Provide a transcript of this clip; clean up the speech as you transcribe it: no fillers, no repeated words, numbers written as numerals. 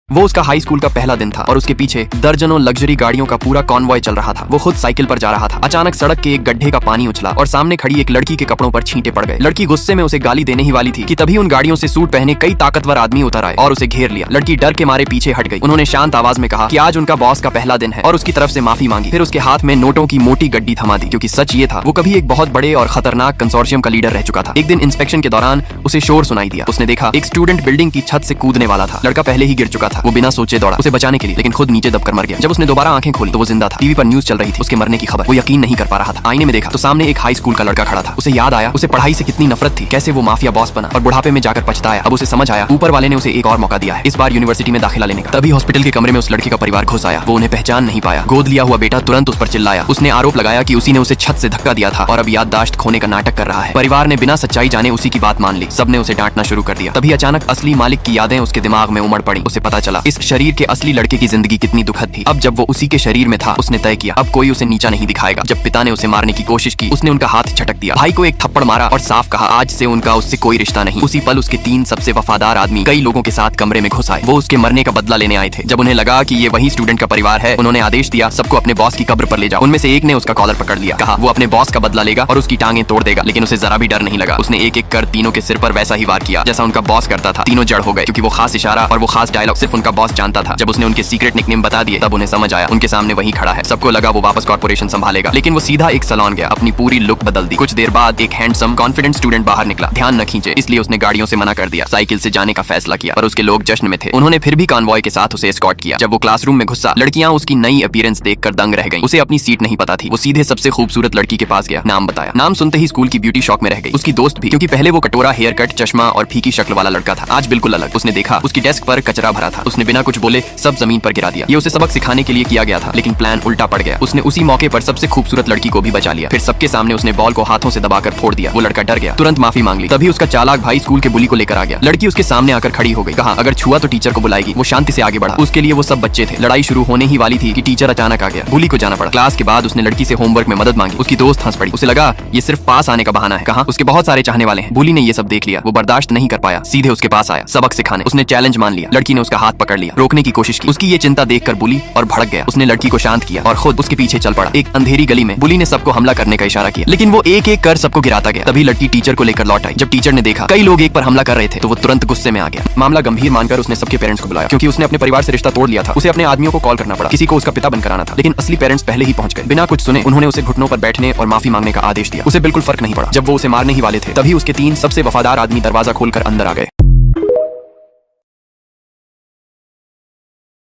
वो उसका high school का पहला दिन था और उसके पीछे दर्जनों लग्जरी गाड़ियों का पूरा कॉन्वॉय चल रहा था। वो खुद साइकिल पर जा रहा था। अचानक सड़क के एक गड्ढे का पानी उछला और सामने खड़ी एक लड़की के कपड़ों पर छींटे पड़ गए। लड़की गुस्से में उसे गाली देने ही वाली थी कि तभी उन गाड़ियों से सूट पहने कई ताकतवर आदमी उतर आए और उसे घेर लिया। लड़की डर के मारे पीछे हट गई। उन्होंने शांत आवाज में कहा कि आज उनका बॉस का पहला दिन है और उसकी तरफ से माफी मांगी। फिर उसके हाथ में नोटों की मोटी गड्डी थमा दी, क्योंकि सच ये था वो कभी एक बहुत बड़े और खतरनाक कंसोर्शियम का लीडर रह चुका था। एक दिन इंस्पेक्शन के दौरान उसे शोर सुनाई दिया। उसने देखा एक स्टूडेंट बिल्डिंग की छत से कूदने वाला था। लड़का पहले ही गिर चुका था। वो बिना सोचे दौड़ा उसे बचाने के लिए, लेकिन खुद नीचे दबकर मर गया। जब उसने दोबारा आंखें खोली तो वो जिंदा था। टीवी पर न्यूज चल रही थी उसके मरने की खबर। वो यकीन नहीं कर पा रहा था। आईने में देखा तो सामने एक हाई स्कूल का लड़का खड़ा था। उसे याद आया उसे पढ़ाई से कितनी नफरत थी, कैसे वो माफिया बॉस बना और बुढ़ापे में जाकर पछताया। अब उसे समझ आया ऊपर वाले ने उसे एक और मौका दिया है, इस बार यूनिवर्सिटी में दाखिला लेने का। तभी हॉस्पिटल के कमरे में उस लड़के का परिवार घुस आया। वो उन्हें पहचान नहीं पाया। गोद लिया हुआ बेटा तुरंत उस पर चिल्लाया। उसने आरोप लगाया कि उसी ने उसे छत से धक्का दिया था और अब याददाश्त खोने का नाटक कर रहा है। परिवार ने बिना सच्चाई जाने उसी की बात मान ली। सबने उसे डांटना शुरू कर दिया। तभी अचानक असली मालिक की यादें उसके दिमाग में उमड़ पड़ी। उसे पता चला इस शरीर के असली लड़के की जिंदगी कितनी दुखद थी। अब जब वो उसी के शरीर में था उसने तय किया अब कोई उसे नीचा नहीं दिखाएगा। जब पिता ने उसे मारने की कोशिश की उसने उनका हाथ झटक दिया। भाई को एक थप्पड़ मारा और साफ कहा आज से उनका उससे कोई रिश्ता नहीं। उसी पल उसके 3 सबसे वफादार आदमी कई लोगों के साथ कमरे में घुस आए। वो उसके मरने का बदला लेने आए थे। जब उन्हें लगा कि ये वही स्टूडेंट का परिवार है उन्होंने आदेश दिया सबको अपने बॉस की कब्र पर ले जाओ। उनमें से एक ने उसका कॉलर पकड़ लिया। कहा वो अपने बॉस का बदला लेगा और उसकी टांगें तोड़ देगा, लेकिन उसे जरा भी डर नहीं लगा। उसने एक एक कर तीनों के सिर पर वैसा ही वार किया जैसा उनका बॉस करता था। तीनों जड़ हो गए, क्योंकि वो खास इशारा और वो खास डायलॉग सिर्फ उनका बॉस जानता था। जब उसने उनके सीक्रेट निकनेम बता दिए तब उन्हें समझ आया उनके सामने वही खड़ा है। सबको लगा वो वापस कॉर्पोरेशन संभालेगा, लेकिन वो सीधा एक सैलून गया, अपनी पूरी लुक बदल दी। कुछ देर बाद एक हैंडसम कॉन्फिडेंट स्टूडेंट बाहर निकला। ध्यान न खींचे इसलिए उसने गाड़ियों से मना कर दिया। साइकिल से जाने का फैसला किया, पर उसके लोग जश्न में थे। उन्होंने फिर भी कॉन्वॉय के साथ उसे एस्कॉर्ट किया। जब वो क्लासरूम में घुसा लड़कियां उसकी नई अपीयरेंस देखकर दंग रह गईं। उसे अपनी सीट नहीं पता थी। वो सीधे सबसे खूबसूरत लड़की के पास गया, नाम बताया। नाम सुनते ही स्कूल की ब्यूटी शॉक में रह गई। उसकी दोस्त भी, क्योंकि पहले वो कटोरा हेयर कट, चश्मा और फीकी शक्ल वाला लड़का था, आज बिल्कुल अलग। उसने देखा उसकी डेस्क पर कचरा भरा था। उसने बिना कुछ बोले सब जमीन पर गिरा दिया। ये उसे सबक सिखाने के लिए किया गया था, लेकिन प्लान उल्टा पड़ गया। उसने उसी मौके पर सबसे खूबसूरत लड़की को भी बचा लिया। फिर सबके सामने उसने बॉल को हाथों से दबाकर फोड़ दिया। वो लड़का डर गया, तुरंत माफी मांग ली। तभी उसका चालाक भाई स्कूल के बुली को लेकर आ गया। लड़की उसके सामने आकर खड़ी हो गई। कहा अगर छुआ तो टीचर को बुलाएगी। वो शांति से आगे बढ़ा। उसके लिए वो सब बच्चे थे। लड़ाई शुरू होने ही वाली थी कि टीचर अचानक आ गया। बुली को जाना पड़ा। क्लास के बाद उसने लड़की से होमवर्क में मदद मांगी। उसकी दोस्त हंस पड़ी। उसे लगा ये सिर्फ पास आने का बहाना है। कहा उसके बहुत सारे चाहने वाले हैं। बुली ने ये सब देख लिया। वो बर्दाश्त नहीं कर पाया, सीधे उसके पास आया सबक सिखाने। उसने चैलेंज मान लिया। लड़की ने उसका हाथ पकड़ लिया, रोकने की कोशिश की। उसकी ये चिंता देखकर बुली और भड़क गया। उसने लड़की को शांत किया और खुद उसके पीछे चल पड़ा। एक अंधेरी गली में बुली ने सबको हमला करने का इशारा किया, लेकिन वो एक एक कर सबको गिराता गया। तभी लड़की टीचर को लेकर लौट आई। जब टीचर ने देखा कई लोग एक पर हमला कर रहे थे तो वो तुरंत गुस्से में आ गया। मामला गंभीर मानकर उसने सबके पेरेंट्स को बुलाया, क्योंकि उसने अपने परिवार से रिश्ता तोड़ लिया था। उसे अपने आदमियों को कॉल करना पड़ा। किसी को उसका पिता बनकर आना था, लेकिन असली पेरेंट्स पहले ही पहुंच गए। बिना कुछ सुने उन्होंने उसे घुटनों पर बैठने और माफी मांगने का आदेश दिया। उसे बिल्कुल फर्क नहीं पड़ा। जब वो उसे मारने ही वाले थे तभी उसके 3 सबसे वफादार आदमी दरवाजा खोलकर अंदर आ गए।